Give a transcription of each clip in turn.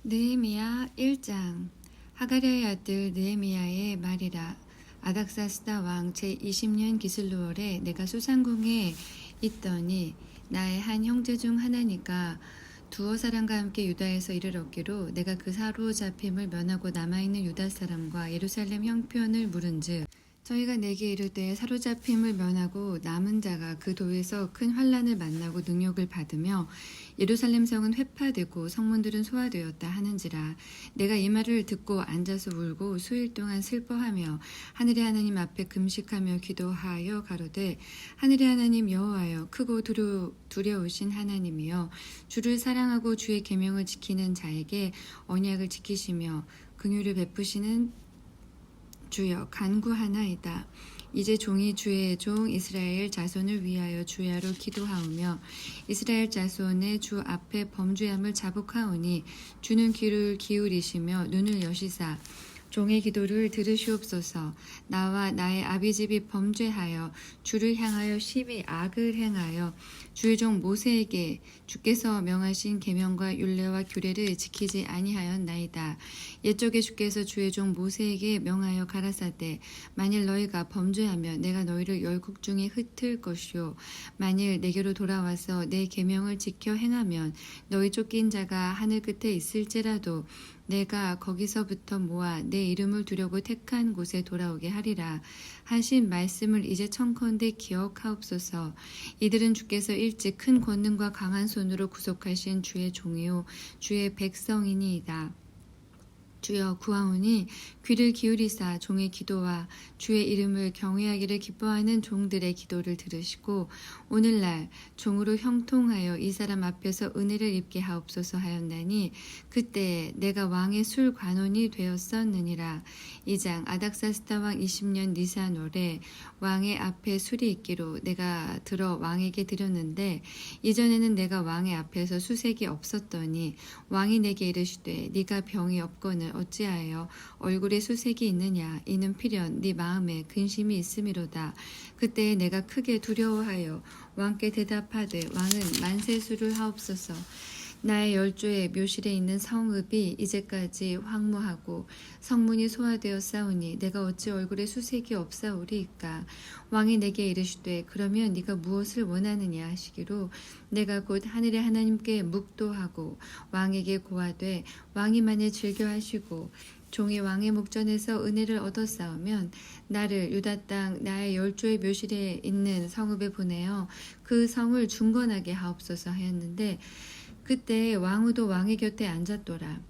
느헤미야 1장. 하가랴의 아들 느헤미야의 말이라. 아닥사스다 왕 제20년 기슬루월에 내가 수상궁에 있더니 나의 한 형제 중 하나니가 두어 사람과 함께 유다에서 이를 얻기로 내가 그 사로잡힘을 면하고 남아있는 유다 사람과 예루살렘 형편을 물은즉 저희가 내게 이르되 사로잡힘을 면하고 남은 자가 그 도에서 큰 환난을 만나고 능욕을 받으며 예루살렘 성은 회파되고 성문들은 소화되었다 하는지라. 내가 이 말을 듣고 앉아서 울고 수일 동안 슬퍼하며 하늘의 하나님 앞에 금식하며 기도하여 가로되 하늘의 하나님 여호와여 크고 두려우신 하나님이여 주를 사랑하고 주의 계명을 지키는 자에게 언약을 지키시며 긍휼을 베푸시는 주여 간구하나이다. 이제 종이 주의 종 이스라엘 자손을 위하여 주야로 기도하오며 이스라엘 자손의 주 앞에 범죄함을 자복하오니 주는 귀를 기울이시며 눈을 여시사 종의 기도를 들으시옵소서. 나와 나의 아비집이 범죄하여 주를 향하여 심히 악을 행하여 주의 종 모세에게 주께서 명하신 계명과 율례와 규례를 지키지 아니하였나이다. 옛적에 주께서 주의 종 모세에게 명하여 가라사대 만일 너희가 범죄하면 내가 너희를 열국 중에 흩을 것이요 만일 내게로 돌아와서 내 계명을 지켜 행하면 너희 쫓긴 자가 하늘 끝에 있을지라도 내가 거기서부터 모아 내 이름을 두려고 택한 곳에 돌아오게 하리라 하신 말씀을 이제 청컨대 기억하옵소서. 이들은 주께서 일찍 큰 권능과 강한 손으로 구속하신 주의 종이요 주의 백성이니이다. 주여 구하오니 귀를 기울이사 종의 기도와 주의 이름을 경외하기를 기뻐하는 종들의 기도를 들으시고 오늘날 종으로 형통하여 이 사람 앞에서 은혜를 입게 하옵소서 하였나니 그때에 내가 왕의 술 관원이 되었었느니라. 2장. 아닥사스다 왕 20년 니산월에 왕의 앞에 술이 있기로 내가 들어 왕에게 드렸는데 이전에는 내가 왕의 앞에서 수색이 없었더니 왕이 내게 이르시되 네가 병이 없거늘 어찌하여 얼굴에 수색이 있느냐. 이는 필연 네 마음에 근심이 있음이로다. 그때에 내가 크게 두려워하여 왕께 대답하되 왕은 만세수를 하옵소서. 나의 열조의 묘실에 있는 성읍이 이제까지 황무하고 성문이 소화되어 싸우니 내가 어찌 얼굴에 수색이 없사오리이까. 왕이 내게 이르시되 그러면 네가 무엇을 원하느냐 하시기로 내가 곧 하늘의 하나님께 묵도하고 왕에게 고하되 왕이 만일 즐겨하시고 종이 왕의 목전에서 은혜를 얻었사오면 나를 유다 땅 나의 열조의 묘실에 있는 성읍에 보내어 그 성을 중건하게 하옵소서 하였는데 그때 왕후도 왕의 곁에 앉았더라.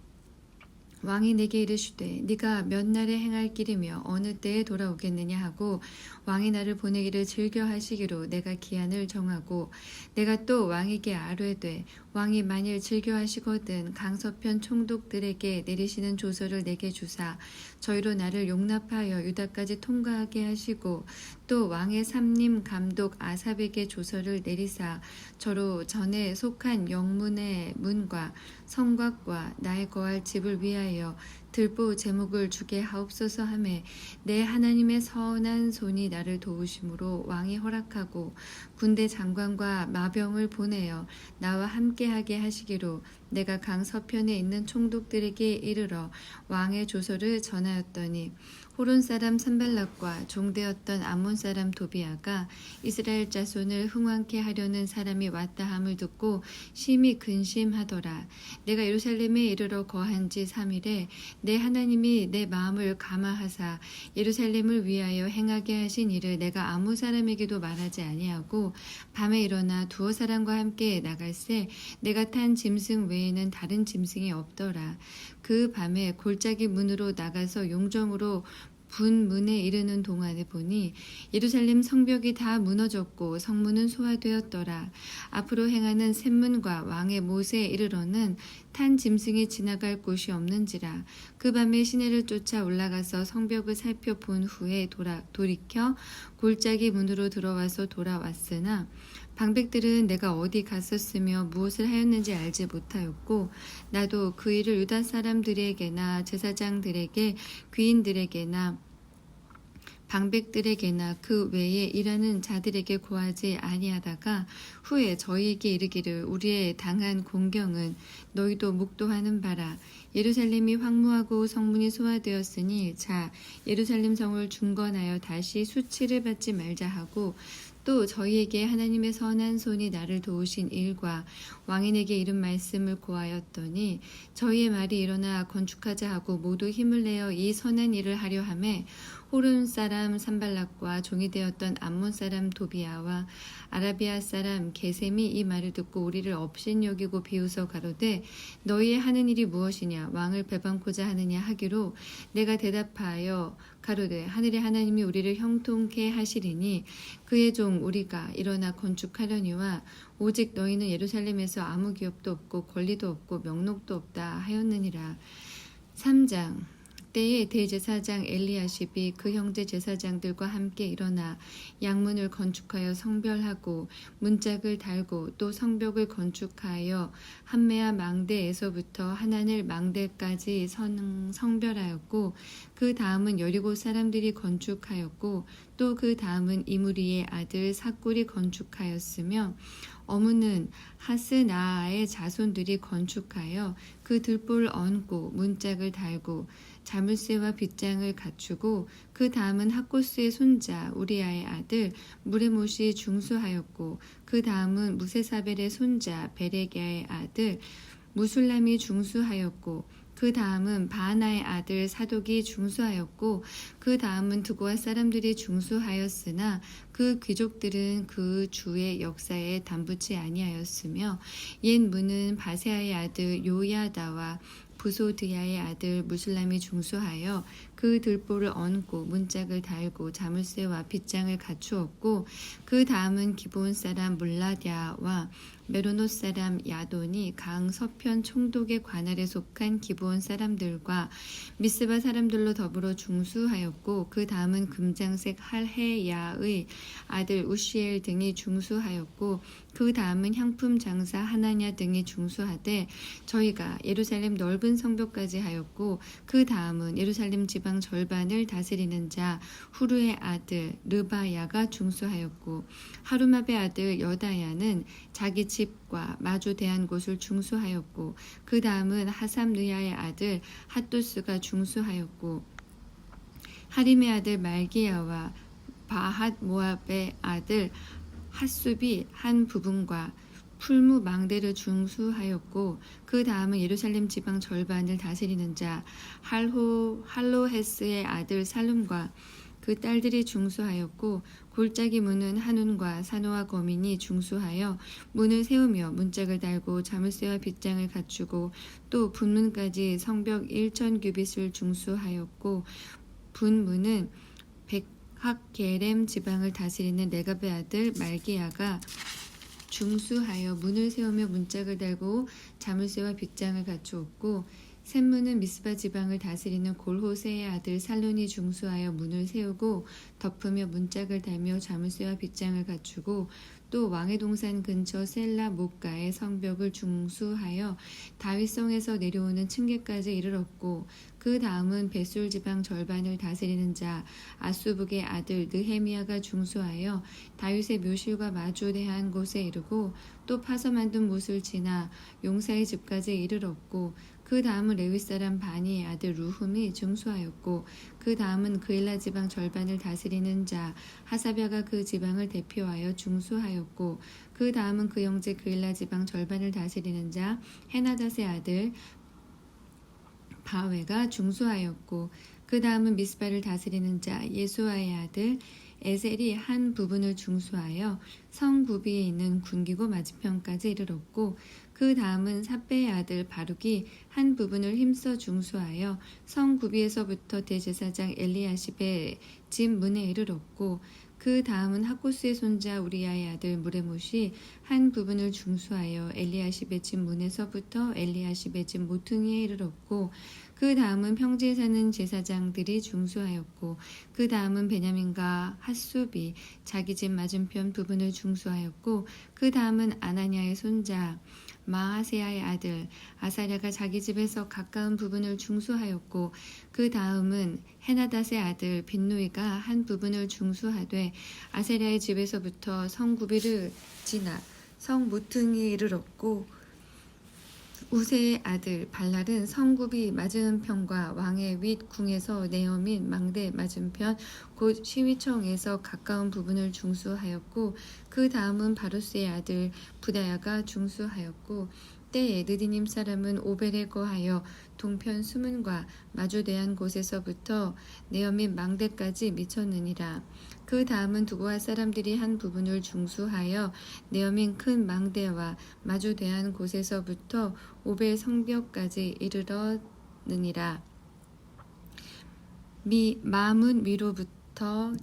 왕이 내게 이르시되 네가 몇 날에 행할 길이며 어느 때에 돌아오겠느냐 하고 왕이 나를 보내기를 즐겨하시기로 내가 기한을 정하고 내가 또 왕에게 아뢰되 왕이 만일 즐겨하시거든 강서편 총독들에게 내리시는 조서를 내게 주사 저희로 나를 용납하여 유다까지 통과하게 하시고 또 왕의 삼림 감독 아삽에게 조서를 내리사 저로 전에 속한 영문의 문과 성곽과 나의 거할 집을 위하여 들보 제목을 주게 하옵소서 하매 내 하나님의 선한 손이 나를 도우심으로 왕이 허락하고 군대 장관과 마병을 보내어 나와 함께하게 하시기로 내가 강 서편에 있는 총독들에게 이르러 왕의 조서를 전하였더니 호론 사람 산발락과 종되었던 암몬 사람 도비아가 이스라엘 자손을 흥왕케 하려는 사람이 왔다 함을 듣고 심히 근심하더라. 내가 예루살렘에 이르러 거한 지 3일에 내 하나님이 내 마음을 감화하사 예루살렘을 위하여 행하게 하신 일을 내가 아무 사람에게도 말하지 아니하고 밤에 일어나 두어 사람과 함께 나갈새 내가 탄 짐승 외에는 다른 짐승이 없더라. 그 밤에 골짜기 문으로 나가서 용정으로 분문에 이르는 동안에 보니 예루살렘 성벽이 다 무너졌고 성문은 소화되었더라. 앞으로 행하는 샘문과 왕의 못에 이르러는 탄 짐승이 지나갈 곳이 없는지라. 그 밤에 시내를 쫓아 올라가서 성벽을 살펴본 후에 돌이켜 골짜기 문으로 들어와서 돌아왔으나 방백들은 내가 어디 갔었으며 무엇을 하였는지 알지 못하였고 나도 그 일을 유다 사람들에게나 제사장들에게 귀인들에게나 방백들에게나 그 외에 일하는 자들에게 고하지 아니하다가 후에 저희에게 이르기를 우리의 당한 공경은 너희도 묵도하는 바라. 예루살렘이 황무하고 성문이 소화되었으니 자 예루살렘 성을 중건하여 다시 수치를 받지 말자 하고 또 저희에게 하나님의 선한 손이 나를 도우신 일과 왕인에게 이른 말씀을 고하였더니 저희의 말이 일어나 건축하자 하고 모두 힘을 내어 이 선한 일을 하려 하매 호른 사람 산발락과 종이 되었던 암몬 사람 도비아와 아라비아 사람 게셈이 이 말을 듣고 우리를 업신여기고 비웃어 가로되 너희의 하는 일이 무엇이냐 왕을 배반코자 하느냐 하기로 내가 대답하여 가로되 하늘의 하나님이 우리를 형통케 하시리니 그의 종 우리가 일어나 건축하려니와 오직 너희는 예루살렘에서 아무 기업도 없고 권리도 없고 명록도 없다 하였느니라. 3장 때에 대제사장 엘리야십이 그 형제 제사장들과 함께 일어나 양문을 건축하여 성별하고 문짝을 달고 또 성벽을 건축하여 함메아 망대에서부터 하나넬 망대까지 성별하였고 그 다음은 여리고 사람들이 건축하였고 또 그 다음은 이무리의 아들 삭굴이 건축하였으며 어무는 하스나아의 자손들이 건축하여 그 들보를 얹고 문짝을 달고 자물쇠와 빗장을 갖추고 그 다음은 학고스의 손자 우리아의 아들 무레못이 중수하였고 그 다음은 무세사벨의 손자 베레기야의 아들 무술람이 중수하였고 그 다음은 바하나의 아들 사독이 중수하였고 그 다음은 드고아 사람들이 중수하였으나 그 귀족들은 그 주의 역사에 담붙지 아니하였으며 옛 문은 바세아의 아들 요야다와 부소드야의 아들 무술람이 중수하여 그 들보를 얹고 문짝을 달고 자물쇠와 빗장을 갖추었고 그 다음은 기브온 사람 물라랴와 메로노 사람 야돈이 강 서편 총독의 관할에 속한 기브온 사람들과 미스바 사람들로 더불어 중수하였고 그 다음은 금장색 할헤야의 아들 우시엘 등이 중수하였고 그 다음은 향품 장사 하나냐 등이 중수하되 저희가 예루살렘 넓은 성벽까지 하였고 그 다음은 예루살렘 지방 절반을 다스리는 자 후르의 아들 르바야가 중수하였고 하루마베 아들 여다야는 자기 집과 마주 대한 곳을 중수하였고 그 다음은 하삼느야의 아들 핫도스가 중수하였고 하림의 아들 말기야와 바핫 모압의 아들 핫숲이 한 부분과 풀무 망대를 중수하였고 그 다음은 예루살렘 지방 절반을 다스리는 자 할로헤스의 아들 살룸과 그 딸들이 중수하였고 골짜기 문은 한운과 사노아 거민이 중수하여 문을 세우며 문짝을 달고 자물쇠와 빗장을 갖추고 또 분문까지 성벽 1,000규빗을 중수하였고 분문은 백학게렘 지방을 다스리는 레갑의 아들 말기야가 중수하여 문을 세우며 문짝을 달고 자물쇠와 빗장을 갖추었고 샘문은 미스바 지방을 다스리는 골호세의 아들 살론이 중수하여 문을 세우고 덮으며 문짝을 달며 자물쇠와 빗장을 갖추고 또 왕의 동산 근처 셀라 목가의 성벽을 중수하여 다윗성에서 내려오는 층계까지 이르렀고 그 다음은 벳술 지방 절반을 다스리는 자 아수북의 아들 느헤미야가 중수하여 다윗의 묘실과 마주 대한 곳에 이르고 또 파서 만든 못을 지나 용사의 집까지 이르렀고 그 다음은 레위 사람 바니의 아들 루훔이 중수하였고 그 다음은 그일라 지방 절반을 다스리는 자 하사랴가 그 지방을 대표하여 중수하였고 그 다음은 그 형제 그일라 지방 절반을 다스리는 자 헤나닷의 아들 바웨가 중수하였고 그 다음은 미스바를 다스리는 자 예수아의 아들 에셀이 한 부분을 중수하여 성 구비에 있는 군기고 맞은편까지 이르렀고 그 다음은 삽배의 아들 바룩이 한 부분을 힘써 중수하여 성 구비에서부터 대제사장 엘리야십의 집 문에 이르렀고 그 다음은 학고스의 손자 우리아의 아들 무레못이 한 부분을 중수하여 엘리야십의 집 문에서부터 엘리야십의 집 모퉁이에 이르렀고 그 다음은 평지에 사는 제사장들이 중수하였고 그 다음은 베냐민과 핫숲이 자기 집 맞은편 부분을 중수하였고 그 다음은 아나니아의 손자 마아세야의 아들 아사랴가 자기 집에서 가까운 부분을 중수하였고 그 다음은 헤나닷의 아들 빈누이가 한 부분을 중수하되 아사랴의 집에서부터 성구비를 지나 성 모퉁이에 이르렀고 우세의 아들 발랄은 성굽이 맞은편과 왕의 윗 궁에서 내어 및 망대 맞은편 곧 시위청에서 가까운 부분을 중수하였고 그 다음은 바루스의 아들 부다야가 중수하였고 때에 느디님 사람은 오벨에 거하여 동편 수문과 마주대한 곳에서부터 내어 및 망대까지 미쳤느니라. 그 다음은 두고아 사람들이 한 부분을 중수하여 내어 및 큰 망대와 마주대한 곳에서부터 오벨 성벽까지 이르렀느니라. 마문 위로부터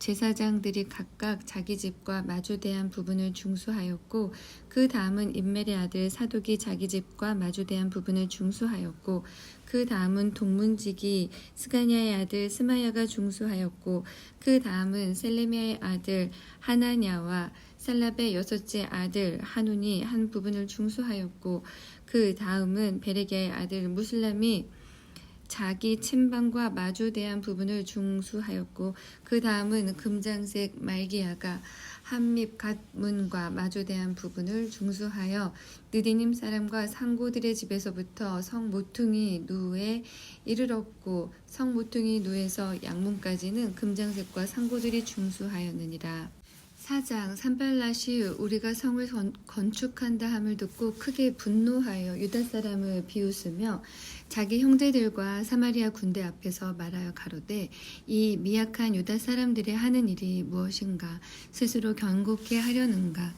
제사장들이 각각 자기 집과 마주대한 부분을 중수하였고 그 다음은 임멜의 아들 사독이 자기 집과 마주대한 부분을 중수하였고 그 다음은 동문지기 스가냐의 아들 스마야가 중수하였고 그 다음은 셀레미야의 아들 하나냐와 살랍의 여섯째 아들 하눈이 한 부분을 중수하였고 그 다음은 베레기야의 아들 무슬람이 자기 침방과 마주대한 부분을 중수하였고 그 다음은 금장색 말기야가 한밉 갓문과 마주대한 부분을 중수하여 느디님 사람과 상고들의 집에서부터 성 모퉁이 누에 이르렀고 성 모퉁이 누에서 양문까지는 금장색과 상고들이 중수하였느니라. 4장 산발랏이 우리가 성을 건축한다 함을 듣고 크게 분노하여 유다 사람을 비웃으며 자기 형제들과 사마리아 군대 앞에서 말하여 가로되 이 미약한 유다 사람들의 하는 일이 무엇인가 스스로 견고케 하려는가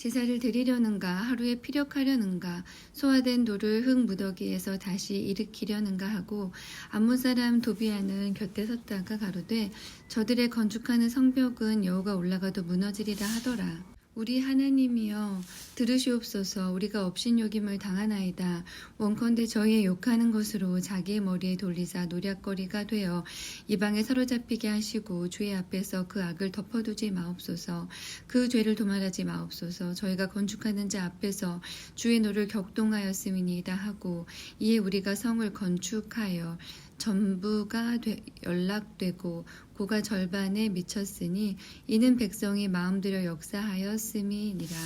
제사를 드리려는가 하루에 피력하려는가 소화된 돌을 흙 무더기에서 다시 일으키려는가 하고 암몬 사람 도비아는 곁에 섰다가 가로되 저들의 건축하는 성벽은 여호가 올라가도 무너지리라 하더라. 우리 하나님이여 들으시옵소서. 우리가 업신여김을 당하나이다. 원컨대 저희의 욕하는 것으로 자기의 머리에 돌리자 노략거리가 되어 이방에 사로잡히게 하시고 주의 앞에서 그 악을 덮어두지 마옵소서. 그 죄를 도말하지 마옵소서. 저희가 건축하는 자 앞에서 주의 노를 격동하였음이니이다 하고 이에 우리가 성을 건축하여 전부가 연락되고 고가 절반에 미쳤으니 이는 백성이 마음들여 역사하였음이니라.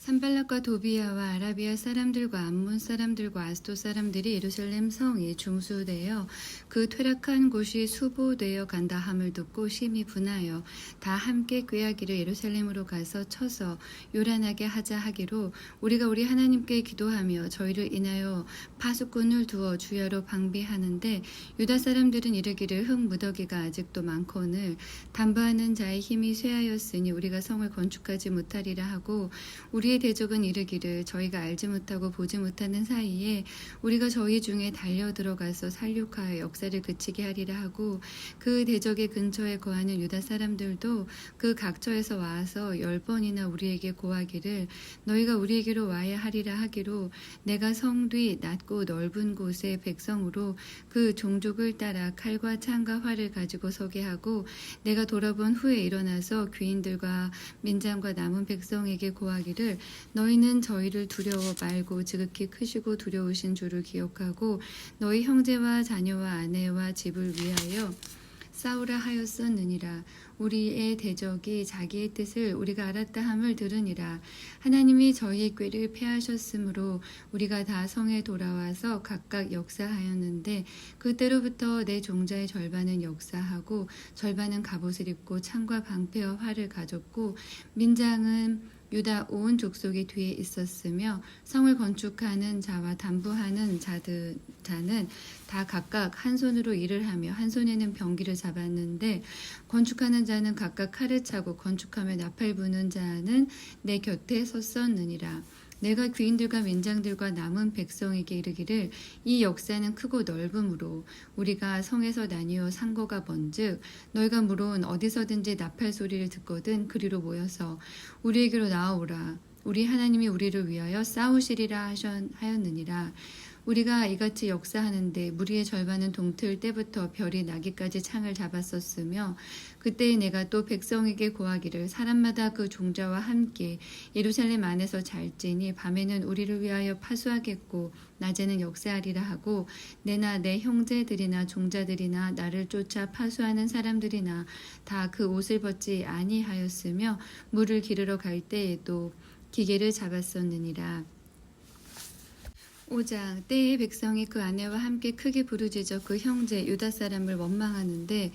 산발락과 도비아와 아라비아 사람들과 암몬 사람들과 아스도 사람들이 예루살렘 성이 중수되어 그 퇴락한 곳이 수보되어 간다 함을 듣고 심히 분하여 다 함께 꾀하기를 예루살렘으로 가서 쳐서 요란하게 하자 하기로 우리가 우리 하나님께 기도하며 저희를 인하여 파수꾼을 두어 주야로 방비하는데 유다 사람들은 이르기를 흙 무더기가 아직도 많거늘 담보하는 자의 힘이 쇠하였으니 우리가 성을 건축하지 못하리라 하고 우리의 대적은 이르기를 저희가 알지 못하고 보지 못하는 사이에 우리가 저희 중에 달려 들어가서 살육하여 역사를 그치게 하리라 하고 그 대적의 근처에 거하는 유다 사람들도 그 각처에서 와서 10번이나 우리에게 고하기를 너희가 우리에게로 와야 하리라 하기로 내가 성 뒤 낮고 넓은 곳의 백성으로 그 종족을 따라 칼과 창과 활을 가지고 서게 하고 내가 돌아본 후에 일어나서 귀인들과 민장과 남은 백성에게 고하기를 너희는 저희를 두려워 말고 지극히 크시고 두려우신 주를 기억하고 너희 형제와 자녀와 아내와 집을 위하여 싸우라 하였었느니라. 우리의 대적이 자기의 뜻을 우리가 알았다 함을 들으니라. 하나님이 저희의 꾀를 패하셨으므로 우리가 다 성에 돌아와서 각각 역사하였는데 그때로부터 내 종자의 절반은 역사하고 절반은 갑옷을 입고 창과 방패와 활을 가졌고 민장은 유다 온 족속이 뒤에 있었으며 성을 건축하는 자와 담보하는 자는 다 각각 한 손으로 일을 하며 한 손에는 병기를 잡았는데 건축하는 자는 각각 칼을 차고 건축하며 나팔 부는 자는 내 곁에 섰었느니라. 내가 귀인들과 민장들과 남은 백성에게 이르기를 이 역사는 크고 넓음으로 우리가 성에서 나뉘어 산 거가 먼즉 너희가 물론 어디서든지 나팔 소리를 듣거든 그리로 모여서 우리에게로 나아오라. 우리 하나님이 우리를 위하여 싸우시리라 하였느니라. 우리가 이같이 역사하는데 무리의 절반은 동틀 때부터 별이 나기까지 창을 잡았었으며 그때에 내가 또 백성에게 고하기를 사람마다 그 종자와 함께 예루살렘 안에서 잘지니 밤에는 우리를 위하여 파수하겠고 낮에는 역사하리라 하고 내나 내 형제들이나 종자들이나 나를 쫓아 파수하는 사람들이나 다 그 옷을 벗지 아니하였으며 물을 기르러 갈 때에도 기계를 잡았었느니라. 5장 때에 백성이 그 아내와 함께 크게 부르짖어 그 형제 유다 사람을 원망하는데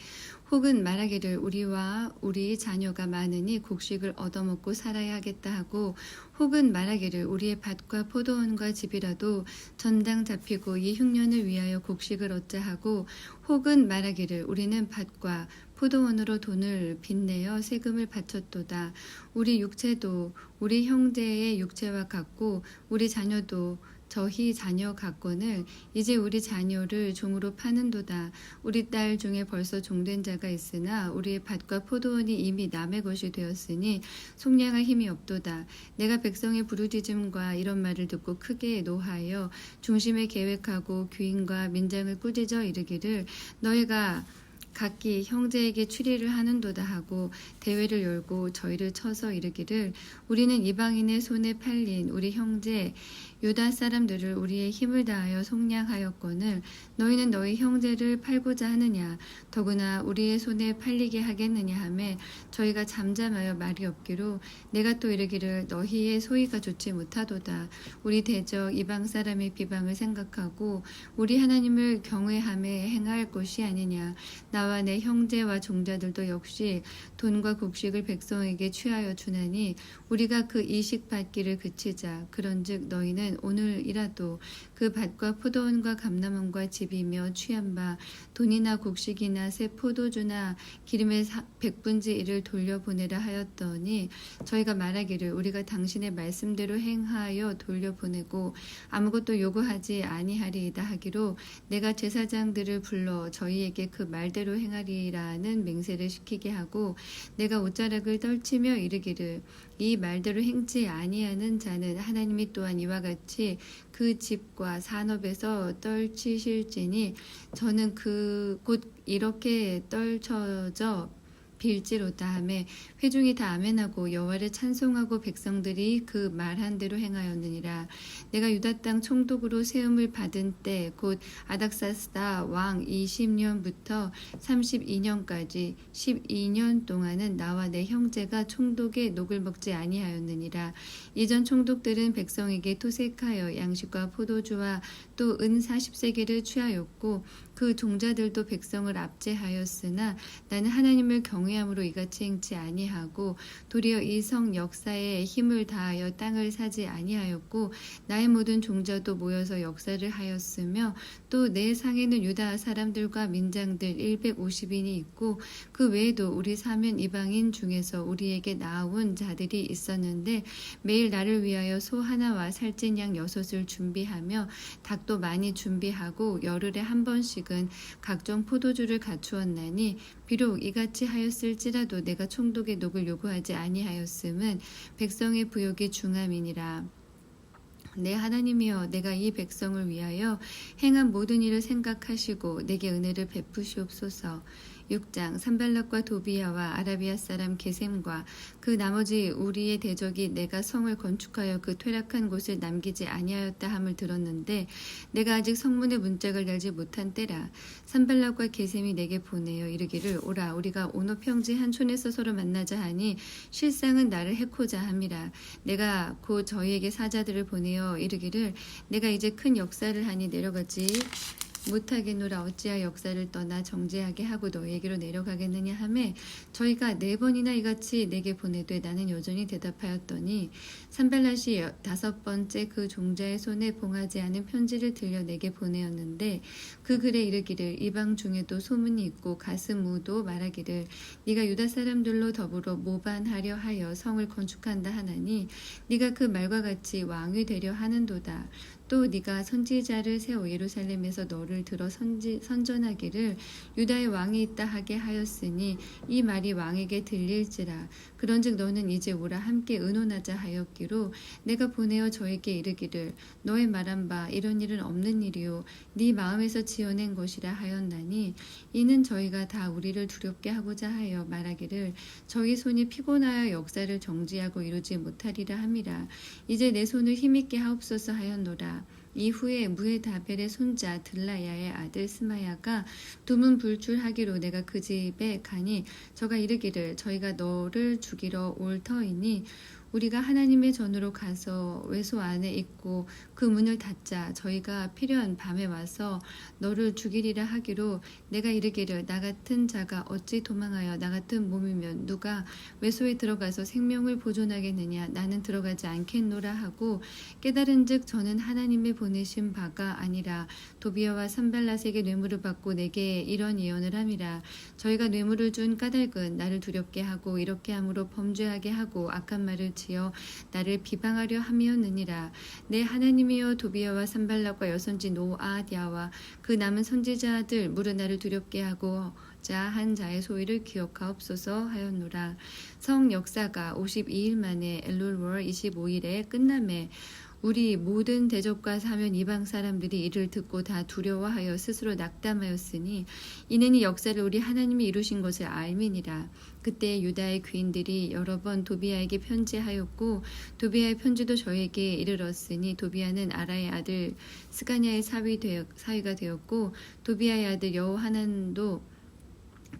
혹은 말하기를 우리와 우리 자녀가 많으니 곡식을 얻어먹고 살아야 하겠다 하고 혹은 말하기를 우리의 밭과 포도원과 집이라도 전당 잡히고 이 흉년을 위하여 곡식을 얻자 하고 혹은 말하기를 우리는 밭과 포도원으로 돈을 빚내어 세금을 바쳤도다. 우리 육체도 우리 형제의 육체와 같고 우리 자녀도 저희 자녀 갖고는 이제 우리 자녀를 종으로 파는도다. 우리 딸 중에 벌써 종된 자가 있으나 우리의 밭과 포도원이 이미 남의 것이 되었으니 속량할 힘이 없도다. 내가 백성의 부르짖음과 이런 말을 듣고 크게 노하여 중심에 계획하고 귀인과 민장을 꾸짖어 이르기를 너희가 각기 형제에게 추리를 하는도다 하고 대회를 열고 저희를 쳐서 이르기를 우리는 이방인의 손에 팔린 우리 형제 유다 사람들을 우리의 힘을 다하여 속량하였거늘 너희는 너희 형제를 팔고자 하느냐 더구나 우리의 손에 팔리게 하겠느냐 하매 저희가 잠잠하여 말이 없기로 내가 또 이르기를 너희의 소위가 좋지 못하도다. 우리 대적 이방 사람의 비방을 생각하고 우리 하나님을 경외함에 행할 것이 아니냐. 나와 내 형제와 종자들도 역시 돈과 곡식을 백성에게 취하여 주나니 우리가 그 이식 받기를 그치자. 그런즉 너희는 오늘이라도 그 밭과 포도원과 감람원과 집이며 취한 바 돈이나 곡식이나 새 포도주나 기름의 100분지 1을 돌려보내라 하였더니 저희가 말하기를 우리가 당신의 말씀대로 행하여 돌려보내고 아무것도 요구하지 아니하리이다 하기로 내가 제사장들을 불러 저희에게 그 말대로 행하리라는 맹세를 시키게 하고 내가 옷자락을 떨치며 이르기를 이 말대로 행치 아니하는 자는 하나님이 또한 이와 같이 그 집과 산업에서 떨치실지니 저는 곧 이렇게 떨쳐져 빌지로다 하매 회중이 다 아멘하고 여호와를 찬송하고 백성들이 그 말한 대로 행하였느니라. 내가 유다 땅 총독으로 세움을 받은 때 곧 아닥사스다 왕 20년부터 32년까지 12년 동안은 나와 내 형제가 총독의 녹을 먹지 아니하였느니라. 이전 총독들은 백성에게 토색하여 양식과 포도주와 또 은 40세겔을 취하였고 그 종자들도 백성을 압제하였으나 나는 하나님을 경외함으로 이같이 행치 아니하고 도리어 이 성 역사에 힘을 다하여 땅을 사지 아니하였고 나의 모든 종자도 모여서 역사를 하였으며 또 내 상에는 유다 사람들과 민장들 150인이 있고 그 외에도 우리 사면 이방인 중에서 우리에게 나아온 자들이 있었는데 매일 나를 위하여 소 하나와 살찐 양 6을 준비하며 닭도 많이 준비하고 열흘에 한 번씩은 각종 포도주를 갖추었나니 비록 이같이 하였을지라도 내가 총독의 녹을 요구하지 아니하였음은 백성의 부욕이 중함이니라. 내 하나님이여 내가 이 백성을 위하여 행한 모든 일을 생각하시고 내게 은혜를 베푸시옵소서. 6장 산발락과 도비야와 아라비아 사람 게셈과 그 나머지 우리의 대적이 내가 성을 건축하여 그 퇴락한 곳을 남기지 아니하였다 함을 들었는데 내가 아직 성문의 문짝을 열지 못한 때라. 산발락과 게셈이 내게 보내어 이르기를 오라 우리가 오노 평지 한 촌에서 서로 만나자 하니 실상은 나를 해코자 함이라. 내가 곧 저희에게 사자들을 보내어 이르기를 내가 이제 큰 역사를 하니 내려가지 못하겠노라. 어찌하여 역사를 떠나 정죄하게 하고 너에게로 내려가겠느냐 하매 저희가 4번이나 이같이 내게 보내되 나는 여전히 대답하였더니 산발랏이 5번째 그 종자의 손에 봉하지 않은 편지를 들려 내게 보내었는데 그 글에 이르기를 이방 중에도 소문이 있고 가스무도 말하기를 네가 유다 사람들로 더불어 모반하려 하여 성을 건축한다 하나니 네가 그 말과 같이 왕이 되려 하는도다. 또 네가 선지자를 세워 예루살렘에서 너를 들어 선전하기를 유다의 왕이 있다 하게 하였으니 이 말이 왕에게 들릴지라. 그런즉 너는 이제 오라 함께 의논하자 하였기로 내가 보내어 저에게 이르기를 너의 말한 바 이런 일은 없는 일이요 네 마음에서 지어낸 것이라 하였나니 이는 저희가 다 우리를 두렵게 하고자 하여 말하기를 저희 손이 피곤하여 역사를 정지하고 이루지 못하리라 함이라. 이제 내 손을 힘있게 하옵소서 하였노라. 이후에 무헤다벨의 손자 들라야의 아들 스마야가 두문 불출하기로 내가 그 집에 가니 저가 이르기를 저희가 너를 죽이러 올 터이니 우리가 하나님의 전으로 가서 외소 안에 있고 그 문을 닫자. 저희가 필요한 밤에 와서 너를 죽이리라 하기로 내가 이르기를 나 같은 자가 어찌 도망하여 나 같은 몸이면 누가 외소에 들어가서 생명을 보존하겠느냐. 나는 들어가지 않겠노라 하고 깨달은즉 저는 하나님의 보내신 바가 아니라 도비아와 산발랏에게 뇌물을 받고 내게 이런 예언을 함이라. 저희가 뇌물을 준 까닭은 나를 두렵게 하고 이렇게 함으로 범죄하게 하고 악한 말을 지어 나를 비방하려 함이었느니라. 내 하나님이여 도비아와 산발락과 여선지 노아디아와 그 남은 선지자들 무릇 나를 두렵게 하고 한 자의 소위를 기억하옵소서 하였노라. 성 역사가 52일 만에 엘룰월 25일에 끝남에 우리 모든 대적과 사면 이방 사람들이 이를 듣고 다 두려워하여 스스로 낙담하였으니 이는 이 역사를 우리 하나님이 이루신 것을 알미니라. 그때 유다의 귀인들이 여러 번 도비아에게 편지하였고 도비아의 편지도 저에게 이르렀으니 도비아는 아라의 아들 스가냐의 사위가 되었고 도비아의 아들 여호하난도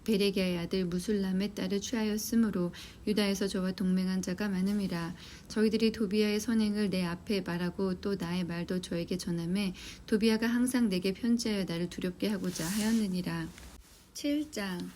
베레기야의 아들 무술람의 딸을 취하였으므로 유다에서 저와 동맹한 자가 많음이라. 저희들이 도비아의 선행을 내 앞에 말하고 또 나의 말도 저에게 전하매 도비아가 항상 내게 편지하여 나를 두렵게 하고자 하였느니라. 7장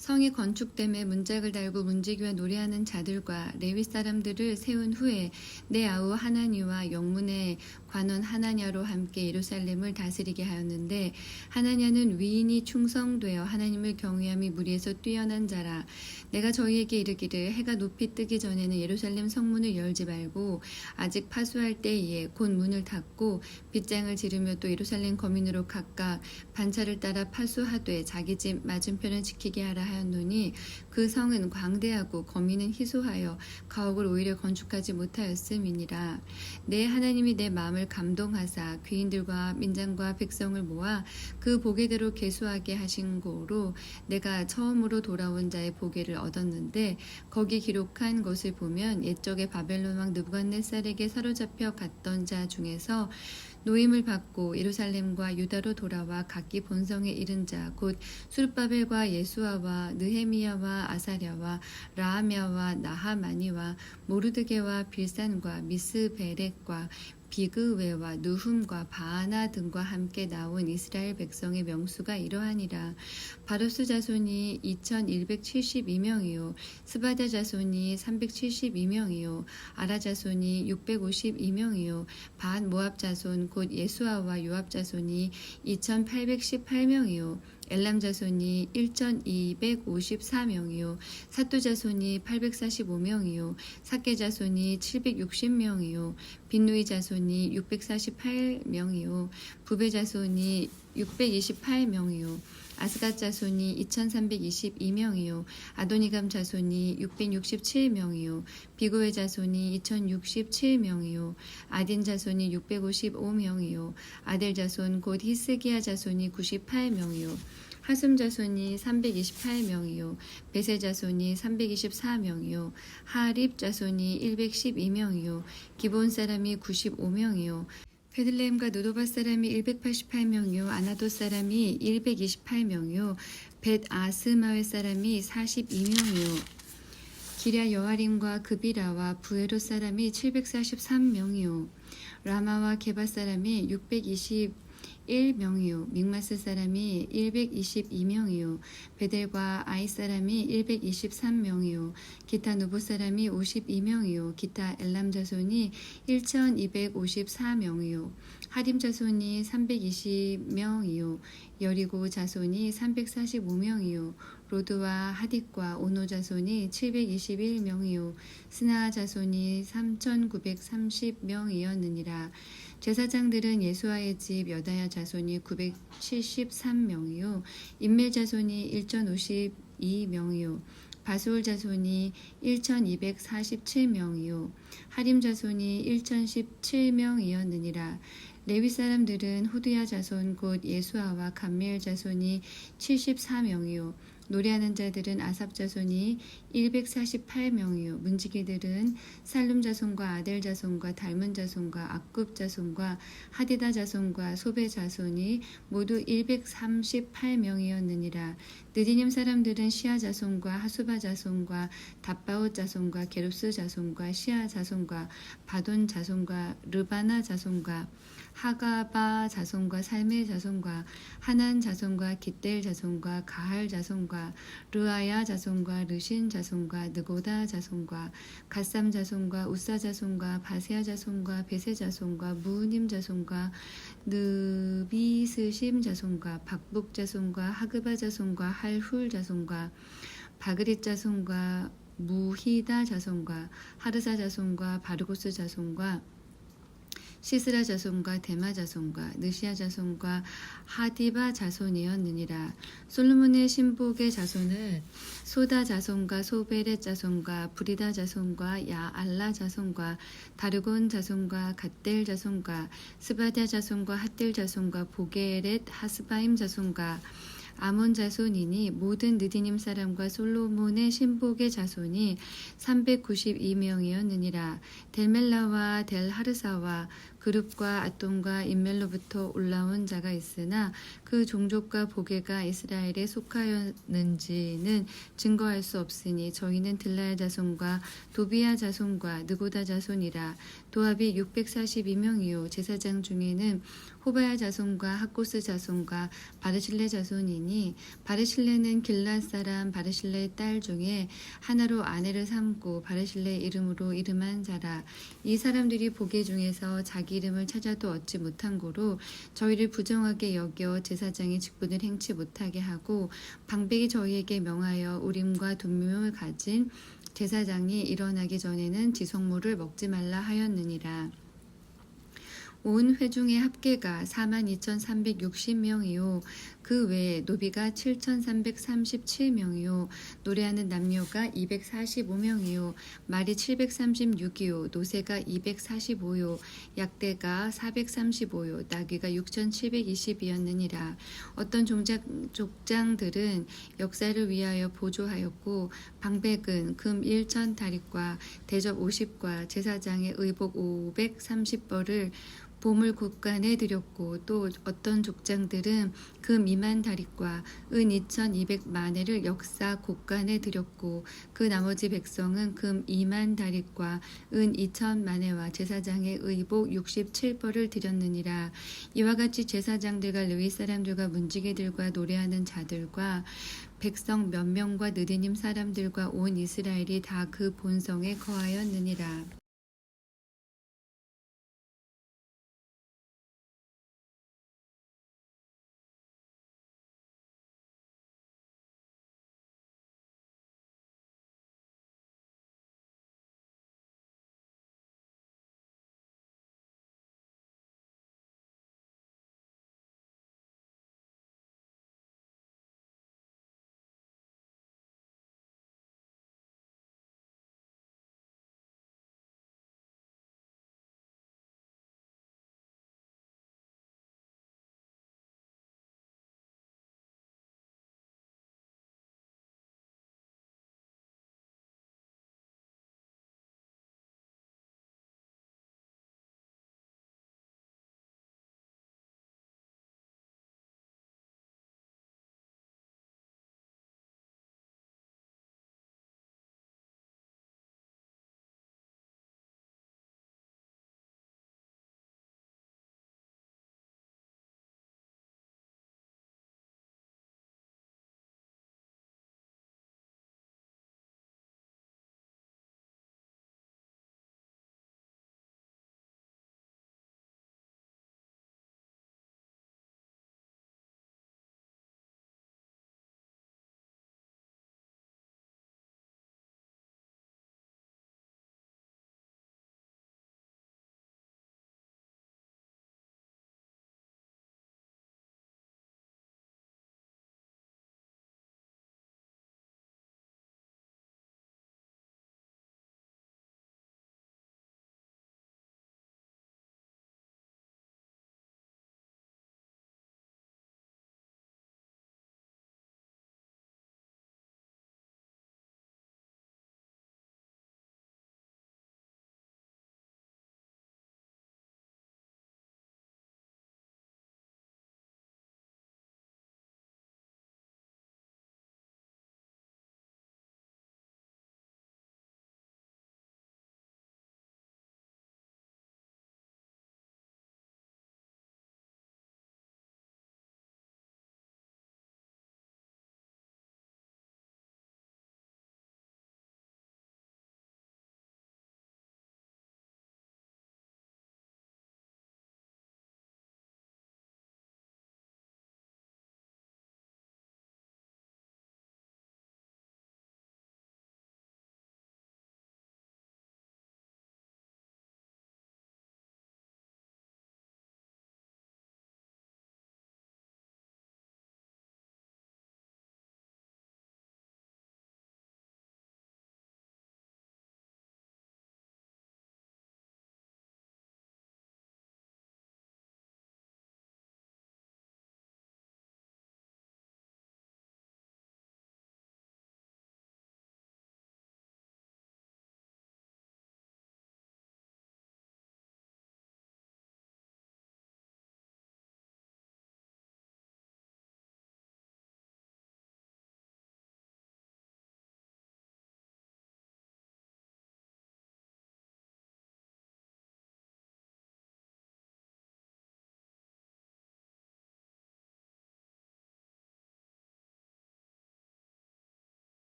성이 건축됨에 문짝을 달고 문지기와 노래하는 자들과 레위 사람들을 세운 후에 내 아우 하나니와 영문의 관원 하나냐로 함께 예루살렘을 다스리게 하였는데 하나냐는 위인이 충성되어 하나님을 경외함이 무리에서 뛰어난 자라. 내가 저희에게 이르기를 해가 높이 뜨기 전에는 예루살렘 성문을 열지 말고 아직 파수할 때에 곧 문을 닫고 빗장을 지르며 또 예루살렘 거민으로 각각 반차를 따라 파수하되 자기 집 맞은편을 지키게 하라 하였노니 그 성은 광대하고 거민은 희소하여 가옥을 오히려 건축하지 못하였음이니라. 내 하나님이 내 마음을 감동하사 귀인들과 민장과 백성을 모아 그 보게대로 계수하게 하신 고로 내가 처음으로 돌아온 자의 보게를 얻었는데 거기 기록한 것을 보면 옛적에 바벨론 왕 느부갓네살에게 사로잡혀 갔던 자 중에서 노임을 받고 예루살렘과 유다로 돌아와 각기 본성에 이른 자 곧 수르바벨과 예수아와 느헤미야와 아사랴와 라하мя와 나하마니와 모르드게와 빌산과 미스베렉과 비그웨와 누훔과 바하나 등과 함께 나온 이스라엘 백성의 명수가 이러하니라. 바로스 자손이 2172명이요 스바다 자손이 372명이요 아라 자손이 652명이요 반 모압 자손 곧 예수아와 요압 자손이 2818명이요 엘람 자손이 1254명이요 사또 자손이 845명이요 사케 자손이 760명이요 빈누이 자손이 648명이요 부베 자손이 628명이요 아스갓 자손이 2322명이요 아도니감 자손이 667명이요 비고의 자손이 2067명이요 아딘 자손이 655명이요 아델 자손 곧 히스기야 자손이 98명이요 하숨 자손이 328명이요 베세 자손이 324명이요 하립 자손이 112명이요 기본 사람이 95명이요 베들레헴과 누도바 사람이 188명이요 아나도 사람이 128명이요 벳 아스마웨 사람이 42명이요 기랴 여아림과 그비라와 부에로 사람이 743명이요 라마와 게바 사람이 621명이요 믹마스 사람이 122명이요 베델과 아이 사람이 123명이요 기타 누보 사람이 52명이요 기타 엘람 자손이 1254명이요 하림 자손이 320명이요 여리고 자손이 345명이요 로드와 하딕과 오노 자손이 721명이요 스나 자손이 3930명이었느니라. 제사장들은 예수아의 집 여다야 자손이 973명이요 임멜 자손이 1052명이요 바수올 자손이 1247명이요 하림 자손이 1017명이었느니라. 레위 사람들은 호두야 자손 곧 예수아와 감미엘 자손이 74명이요 노래하는 자들은 아삽 자손이 148명이요 문지기들은 살룸 자손과 아델 자손과 달문 자손과 악굽 자손과 하디다 자손과 소베 자손이 모두 138명이었느니라. 느디님 사람들은 시아 자손과 하수바 자손과 답바옷 자손과 게룹스 자손과 시아 자손과 바돈 자손과 르바나 자손과 하가바 자손과 살메 자손과 하난 자손과 깃델 자손과 가할 자손과 르아야 자손과 르신 자손과 느고다 자손과 갓삼 자손과 우사 자손과 바세아 자손과 베세 자손과 무님 자손과 느비스심 자손과 박북 자손과 하그바 자손과 할훌 자손과 바그릿 자손과 무히다 자손과 하르사 자손과 바르고스 자손과 시스라 자손과 데마 자손과 느시아 자손과 하디바 자손이었느니라. 솔로몬의 신복의 자손은 소다 자손과 소베렛 자손과 브리다 자손과 야알라 자손과 다르곤 자손과 갓델 자손과 스바다 자손과 핫델 자손과 보게렛 하스바임 자손과 아몬 자손이니 모든 느디님 사람과 솔로몬의 신복의 자손이 392명이었느니라. 델멜라와 델하르사와 그룹과 아돈과 임멜로부터 올라온 자가 있으나 그 종족과 보게가 이스라엘에 속하였는지는 증거할 수 없으니 저희는 들라야 자손과 도비야 자손과 느고다 자손이라. 도합이 642명이요 제사장 중에는 호바야 자손과 학고스 자손과 바르실레 자손이니 바르실레는 길랏 사람 바르실레의 딸 중에 하나로 아내를 삼고 바르실레 이름으로 이름한 자라. 이 사람들이 보게 중에서 자기 이름을 찾아도 얻지 못한 고로 저희를 부정하게 여겨 제사장의 직분을 행치 못하게 하고 방백이 저희에게 명하여 우림과 둠밈을 가진 제사장이 일어나기 전에는 지성모를 먹지 말라 하였느니라. 온 회중의 합계가 42,360명이요 그 외에 노비가 7,337명이요 노래하는 남녀가 245명이요 말이 736이요 노새가 245요 약대가 435요 나귀가 6,720이었느니라. 어떤 족장들은 역사를 위하여 보조하였고 방백은 금 1,000다릿과 대접 50과 제사장의 의복 530벌을 보물 곳간에 드렸고 또 어떤 족장들은 금 2만 다릿과 은 2,200마네를 역사 곳간에 드렸고 그 나머지 백성은 금 2만 다릿과 은 2,000마네와 제사장의 의복 67벌을 드렸느니라. 이와 같이 제사장들과 레위 사람들과 문지기들과 노래하는 자들과 백성 몇 명과 느디님 사람들과 온 이스라엘이 다 그 본성에 거하였느니라.